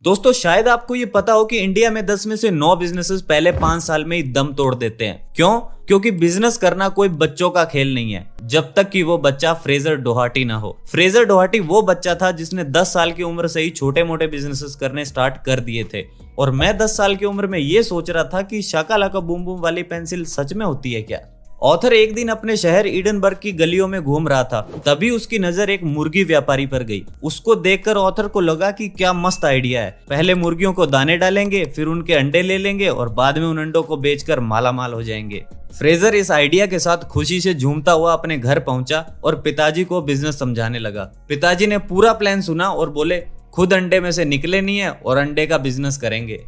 दोस्तों शायद आपको ये पता हो कि इंडिया में 10 में से 9 बिजनेसेस पहले 5 साल में ही दम तोड़ देते हैं। क्यों? क्योंकि बिजनेस करना कोई बच्चों का खेल नहीं है, जब तक कि वो बच्चा फ्रेजर डोहाटी ना हो। फ्रेजर डोहाटी वो बच्चा था जिसने 10 साल की उम्र से ही छोटे मोटे बिजनेसेस करने स्टार्ट कर दिए थे। और मैं 10 साल की उम्र में ये सोच रहा था कि शाका लाका बूम बूम वाली पेंसिल सच में होती है क्या। ऑथर एक दिन अपने शहर ईडनबर्ग की गलियों में घूम रहा था, तभी उसकी नजर एक मुर्गी व्यापारी पर गई। उसको देखकर ऑथर को लगा कि क्या मस्त आइडिया है। पहले मुर्गियों को दाने डालेंगे, फिर उनके अंडे ले लेंगे और बाद में उन अंडों को बेचकर मालामाल हो जाएंगे। फ्रेजर इस आइडिया के साथ खुशी से झूमता हुआ अपने घर पहुंचा और पिताजी को बिजनेस समझाने लगा। पिताजी ने पूरा प्लान सुना और बोले, खुद अंडे में से निकले नहीं है और अंडे का बिजनेस करेंगे।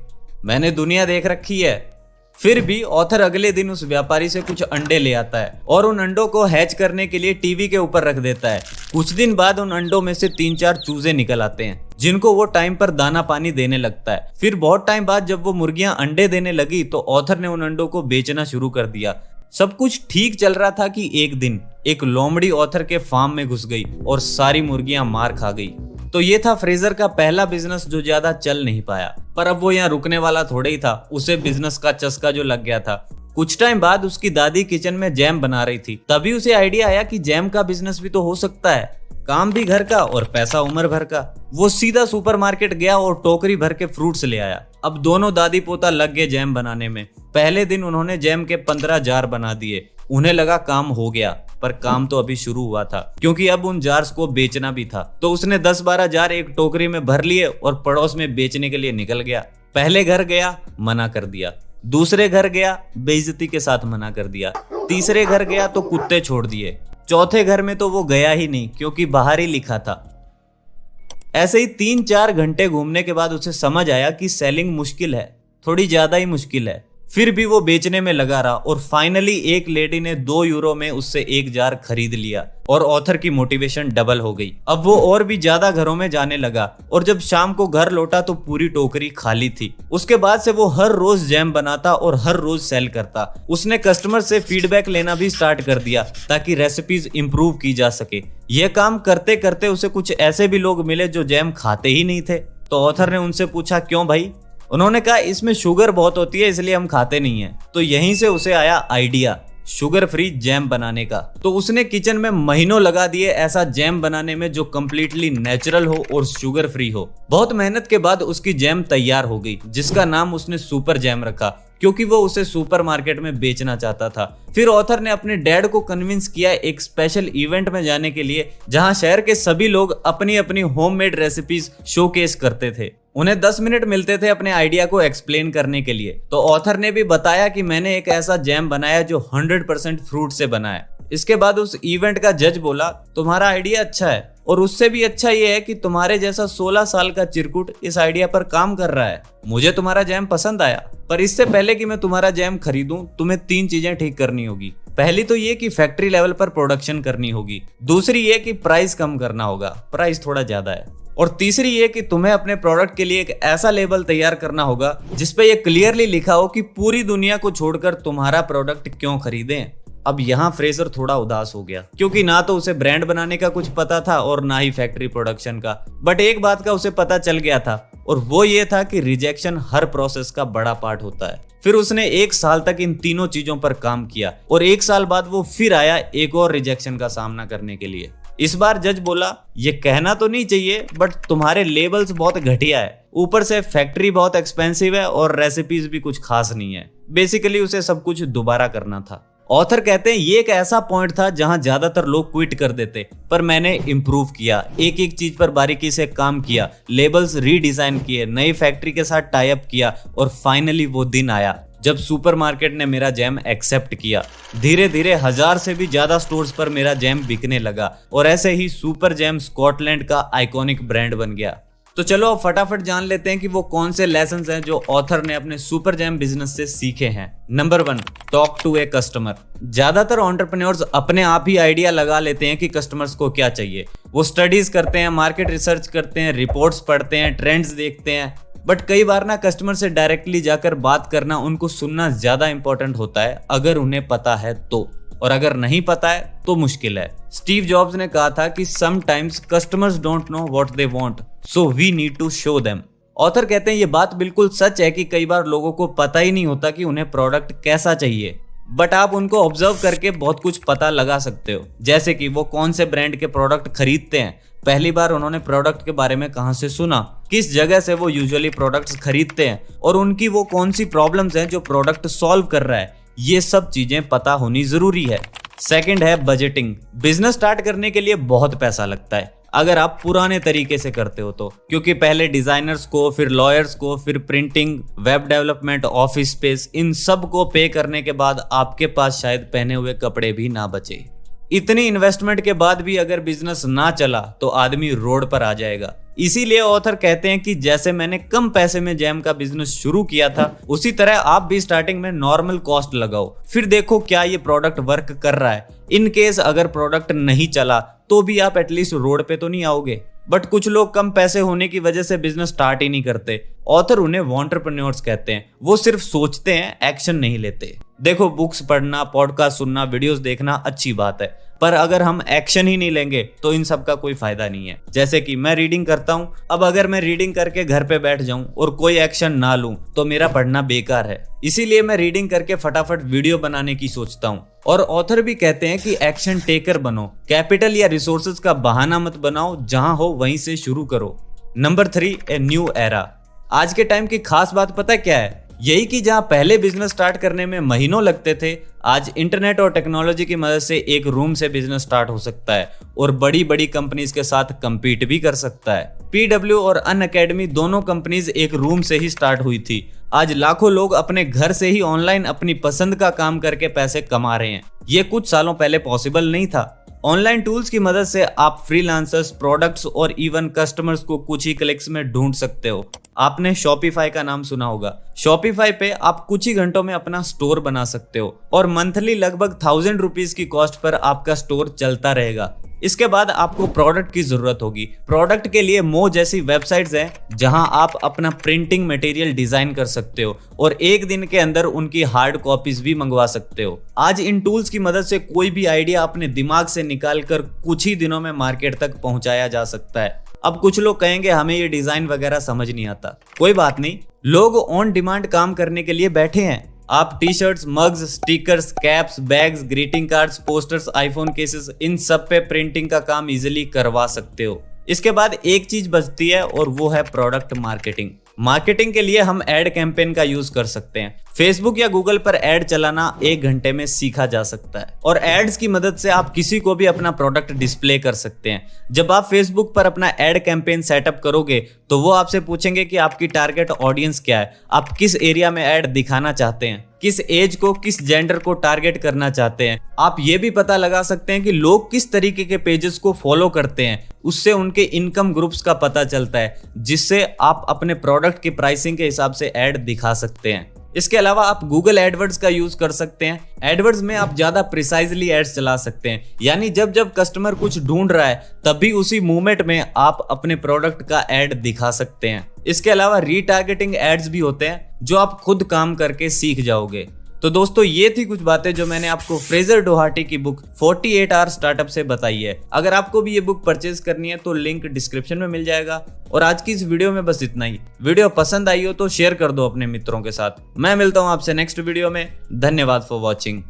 मैंने दुनिया देख रखी है। फिर भी ऑथर अगले दिन उस व्यापारी से कुछ अंडे ले आता है और उन अंडों को हैच करने के लिए टीवी के ऊपर रख देता है। कुछ दिन बाद उन अंडों में से 3-4 चूजे निकल आते हैं, जिनको वो टाइम पर दाना पानी देने लगता है। फिर बहुत टाइम बाद जब वो मुर्गियां अंडे देने लगी तो ऑथर ने उन अंडों को बेचना शुरू कर दिया। सब कुछ ठीक चल रहा था कि एक दिन एक लोमड़ी ऑथर के फार्म में घुस गई और सारी मुर्गियां मार खा गई। तो ये था फ्रेजर का पहला बिजनेस जो ज्यादा चल नहीं पाया, पर अब वो यहाँ रुकने वाला थोड़े ही था। उसे बिजनेस का चस्का जो लग गया था। कुछ टाइम बाद उसकी दादी किचन में जैम बना रही थी, तभी उसे आइडिया आया कि जैम का बिजनेस भी तो हो सकता है, काम भी घर का और पैसा उम्र भर का। वो सीधा सुपरमार्केट गया और टोकरी भर के फ्रूट्स ले आया। अब दोनों दादी पोता लग गए जैम बनाने में। पहले दिन उन्होंने जैम के 15 जार बना दिए। उन्हें लगा काम हो गया, पर काम तो अभी शुरू हुआ था, क्योंकि अब उन जार्स को बेचना भी था। तो उसने 10-12 जार एक टोकरी में भर लिए और पड़ोस में बेचने के लिए निकल गया। पहले घर गया, मना कर दिया। दूसरे घर गया, बेइज्जती के साथ मना कर दिया। तीसरे घर गया तो कुत्ते छोड़ दिए। चौथे घर में तो वो गया ही नहीं, क्योंकि बाहर ही लिखा था। ऐसे ही 3-4 घंटे घूमने के बाद उसे समझ आया कि सेलिंग मुश्किल है, थोड़ी ज्यादा ही मुश्किल है। फिर भी वो बेचने में लगा रहा और फाइनली एक लेडी ने 2 यूरो में उससे 1 जार खरीद लिया और ऑथर की मोटिवेशन डबल हो गई। अब वो और भी ज्यादा घरों में जाने लगा और जब शाम को घर लौटा तो पूरी टोकरी खाली थी। उसके बाद से वो हर रोज जैम बनाता और हर रोज सेल करता। उसने कस्टमर से फीडबैक लेना भी स्टार्ट कर दिया ताकि रेसिपीज इंप्रूव की जा सके। यह काम करते करते उसे कुछ ऐसे भी लोग मिले जो जैम खाते ही नहीं थे। तो ऑथर ने उनसे पूछा, क्यों भाई? उन्होंने कहा, इसमें शुगर बहुत होती है इसलिए हम खाते नहीं हैं। तो यहीं से उसे आया आइडिया शुगर फ्री जैम बनाने का। तो उसने किचन में महीनों लगा दिए ऐसा जैम बनाने में जो कम्प्लीटली नेचुरल हो और शुगर फ्री हो। बहुत मेहनत के बाद उसकी जैम तैयार हो गई, जिसका नाम उसने सुपर जैम रखा, क्योंकि वो उसे सुपरमार्केट में बेचना चाहता था। फिर ऑथर ने अपने डैड को कन्विंस किया एक स्पेशल इवेंट में जाने के लिए, जहां शहर के सभी लोग अपनी अपनी होममेड रेसिपीज शोकेस करते थे। उन्हें 10 मिनट मिलते थे अपने आइडिया को एक्सप्लेन करने के लिए। तो ऑथर ने भी बताया कि मैंने एक ऐसा जैम बनाया जो 100% फ्रूट से बना है। इसके बाद उस इवेंट का जज बोला, तुम्हारा आइडिया अच्छा है और उससे भी अच्छा ये है कि तुम्हारे जैसा 16 साल का चिरकुट इस आइडिया पर काम कर रहा है। मुझे तुम्हारा जैम पसंद आया, पर इससे पहले कि मैं तुम्हारा जैम खरीदूं तुम्हें 3 चीजें ठीक करनी होगी। पहली तो ये कि फैक्ट्री लेवल पर प्रोडक्शन करनी होगी। दूसरी ये कि प्राइस कम करना होगा, प्राइस थोड़ा ज्यादा है। और तीसरी ये कि तुम्हें अपने प्रोडक्ट के लिए एक ऐसा लेबल तैयार करना होगा जिसपे ये क्लियरली लिखा हो कि पूरी दुनिया को छोड़कर तुम्हारा प्रोडक्ट क्यों खरीदें। अब यहाँ फ्रेजर थोड़ा उदास हो गया, क्योंकि ना तो उसे ब्रांड बनाने का कुछ पता था और ना ही फैक्ट्री प्रोडक्शन का। बट एक बात का उसे पता चल गया था, और वो ये था कि रिजेक्शन हर प्रोसेस का बड़ा पार्ट होता है। फिर उसने 1 साल तक इन तीनों चीजों पर काम किया और 1 साल बाद वो फिर आया एक और रिजेक्शन का सामना करने के लिए। इस बार जज बोला, ये कहना तो नहीं चाहिए बट तुम्हारे लेबल्स बहुत घटिया है, ऊपर से फैक्ट्री बहुत एक्सपेंसिव है और रेसिपीज भी कुछ खास नहीं है। बेसिकली उसे सब कुछ दोबारा करना था। ऑथर कहते हैं ये एक ऐसा पॉइंट था जहां ज्यादातर लोग क्विट कर देते, पर मैंने इंप्रूव किया, एक एक चीज पर बारीकी से काम किया, लेबल्स रीडिजाइन किए, नई फैक्ट्री के साथ टाई अप किया और फाइनली वो दिन आया जब सुपरमार्केट ने मेरा जैम एक्सेप्ट किया। धीरे धीरे 1000 से भी ज्यादा स्टोर्स पर मेरा जैम बिकने लगा और ऐसे ही सुपर जैम स्कॉटलैंड का आइकॉनिक ब्रांड बन गया। तो चलो अब फटाफट जान लेते हैं कि वो कौन से लेसन्स हैं जो ऑथर ने अपने सुपर जैम बिजनेस से सीखे हैं। Number 1, talk to a customer. ज्यादातर एंटरप्रेन्योर्स अपने आप ही आइडिया लगा लेते हैं कि कस्टमर्स को क्या चाहिए। वो स्टडीज करते हैं, मार्केट रिसर्च करते हैं, रिपोर्ट्स पढ़ते हैं, ट्रेंड्स देखते हैं, बट कई बार ना कस्टमर से डायरेक्टली जाकर बात करना, उनको सुनना ज्यादा इंपॉर्टेंट होता है, अगर उन्हें पता है तो। और अगर नहीं पता है तो मुश्किल है। स्टीव जॉब्स ने कहा था कि sometimes customers don't know what they want, so we need to show them. Author कहते हैं ये बात बिल्कुल सच है कि कई बार लोगों को पता ही नहीं होता कि उन्हें प्रोडक्ट कैसा चाहिए, बट आप उनको ऑब्जर्व करके बहुत कुछ पता लगा सकते हो। जैसे कि वो कौन से ब्रांड के प्रोडक्ट खरीदते हैं, पहली बार उन्होंने प्रोडक्ट के बारे में कहां से सुना, किस जगह से वो यूजुअली प्रोडक्ट्स खरीदते हैं और उनकी वो कौन सी प्रॉब्लम्स हैं जो प्रोडक्ट सॉल्व कर रहा है। ये सब चीजें पता होनी जरूरी है। सेकंड है बजटिंग। बिजनेस स्टार्ट करने के लिए बहुत पैसा लगता है अगर आप पुराने तरीके से करते हो तो, क्योंकि पहले डिजाइनर्स को, फिर लॉयर्स को, फिर printing, web development, office space, इन सब को पे करने के बाद आपके पास शायद पहने हुए कपड़े भी ना बचे। इतनी इन्वेस्टमेंट के बाद भी अगर बिजनेस ना चला तो आदमी रोड पर आ जाएगा। इसीलिए ऑथर कहते हैं कि जैसे मैंने कम पैसे में जैम का बिजनेस शुरू किया था, उसी तरह आप भी स्टार्टिंग में नॉर्मल कॉस्ट लगाओ, फिर देखो क्या ये प्रोडक्ट वर्क कर रहा है। इन केस अगर प्रोडक्ट नहीं चला तो भी आप एटलीस्ट रोड पे तो नहीं आओगे। बट कुछ लोग कम पैसे होने की वजह से बिजनेस स्टार्ट ही नहीं करते। ऑथर उन्हें एंटरप्रेन्योर्स कहते हैं। वो सिर्फ सोचते हैं, एक्शन नहीं लेते। देखो, बुक्स पढ़ना, पॉडकास्ट सुनना, वीडियोस देखना अच्छी बात है, पर अगर हम एक्शन ही नहीं लेंगे तो इन सब का कोई फायदा नहीं है। जैसे कि मैं रीडिंग करता हूँ, अब अगर मैं रीडिंग करके घर पे बैठ जाऊं और कोई एक्शन ना लूं तो मेरा पढ़ना बेकार है। इसीलिए मैं रीडिंग करके फटाफट वीडियो बनाने की सोचता हूँ। और ऑथर भी कहते हैं कि एक्शन टेकर बनो, कैपिटल या रिसोर्सेज का बहाना मत बनाओ, जहां हो वहीं से शुरू करो। Number 3, a new era. आज के टाइम की खास बात पता क्या है? यही कि जहां पहले बिजनेस स्टार्ट करने में महीनों लगते थे, आज इंटरनेट और टेक्नोलॉजी की मदद से एक रूम से बिजनेस स्टार्ट हो सकता है और बड़ी बड़ी कंपनीज के साथ compete भी कर सकता है। PW और अनअकैडमी दोनों कंपनीज एक रूम से ही स्टार्ट हुई थी। आज लाखों लोग अपने घर से ही ऑनलाइन अपनी पसंद का काम करके पैसे कमा रहे हैं। ये कुछ सालों पहले पॉसिबल नहीं था। ऑनलाइन टूल्स की मदद से आप फ्रीलांसर्स, प्रोडक्ट्स और इवन कस्टमर्स को कुछ ही क्लिक्स में ढूंढ सकते हो। आपने शॉपिफाई का नाम सुना होगा। शॉपिफाई पे आप कुछ ही घंटों में अपना स्टोर बना सकते हो और मंथली लगभग 1000 रुपीज की कॉस्ट पर आपका स्टोर चलता रहेगा। इसके बाद आपको प्रोडक्ट की जरूरत होगी। प्रोडक्ट के लिए मो जैसी वेबसाइट्स हैं जहां आप अपना प्रिंटिंग मटेरियल डिजाइन कर सकते हो और एक दिन के अंदर उनकी हार्ड कॉपीज भी मंगवा सकते हो। आज इन टूल्स की मदद से कोई भी आइडिया अपने दिमाग से निकालकर कुछ ही दिनों में मार्केट तक पहुंचाया जा सकता है। अब कुछ लोग कहेंगे हमें ये डिजाइन वगैरह समझ नहीं आता। कोई बात नहीं, लोग ऑन डिमांड काम करने के लिए बैठे हैं। आप T shirts, mugs, stickers, caps, bags, greeting cards, posters, iPhone cases, इन सब पे प्रिंटिंग का काम इजीली करवा सकते हो। इसके बाद एक चीज बचती है और वो है प्रोडक्ट मार्केटिंग। मार्केटिंग के लिए हम एड कैंपेन का यूज कर सकते हैं। फेसबुक या गूगल पर एड चलाना 1 घंटे में सीखा जा सकता है और एड्स की मदद से आप किसी को भी अपना प्रोडक्ट डिस्प्ले कर सकते हैं। जब आप फेसबुक पर अपना एड कैंपेन सेटअप करोगे तो वो आपसे पूछेंगे कि आपकी टारगेट ऑडियंस क्या है, आप किस एरिया में एड दिखाना चाहते हैं, किस एज को, किस जेंडर को टारगेट करना चाहते हैं। आप ये भी पता लगा सकते हैं कि लोग किस तरीके के पेजेस को फॉलो करते हैं, उससे उनके इनकम ग्रुप्स का पता चलता है, जिससे आप अपने प्रोडक्ट की प्राइसिंग के हिसाब से एड दिखा सकते हैं। इसके अलावा आप गूगल एडवर्ड्स का यूज कर सकते हैं। एडवर्ड्स में आप ज्यादा प्रिसाइजली एड्स चला सकते हैं, यानी जब जब कस्टमर कुछ ढूंढ रहा है तभी उसी मूवमेंट में आप अपने प्रोडक्ट का एड दिखा सकते हैं। इसके अलावा रीटारगेटिंग एड्स भी होते हैं जो आप खुद काम करके सीख जाओगे। तो दोस्तों, ये थी कुछ बातें जो मैंने आपको फ्रेजर डोहार्टी की बुक 48 आवर स्टार्टअप से बताई है। अगर आपको भी ये बुक परचेज करनी है तो लिंक डिस्क्रिप्शन में मिल जाएगा। और आज की इस वीडियो में बस इतना ही। वीडियो पसंद आई हो तो शेयर कर दो अपने मित्रों के साथ। मैं मिलता हूं आपसे नेक्स्ट वीडियो में। धन्यवाद फॉर वॉचिंग।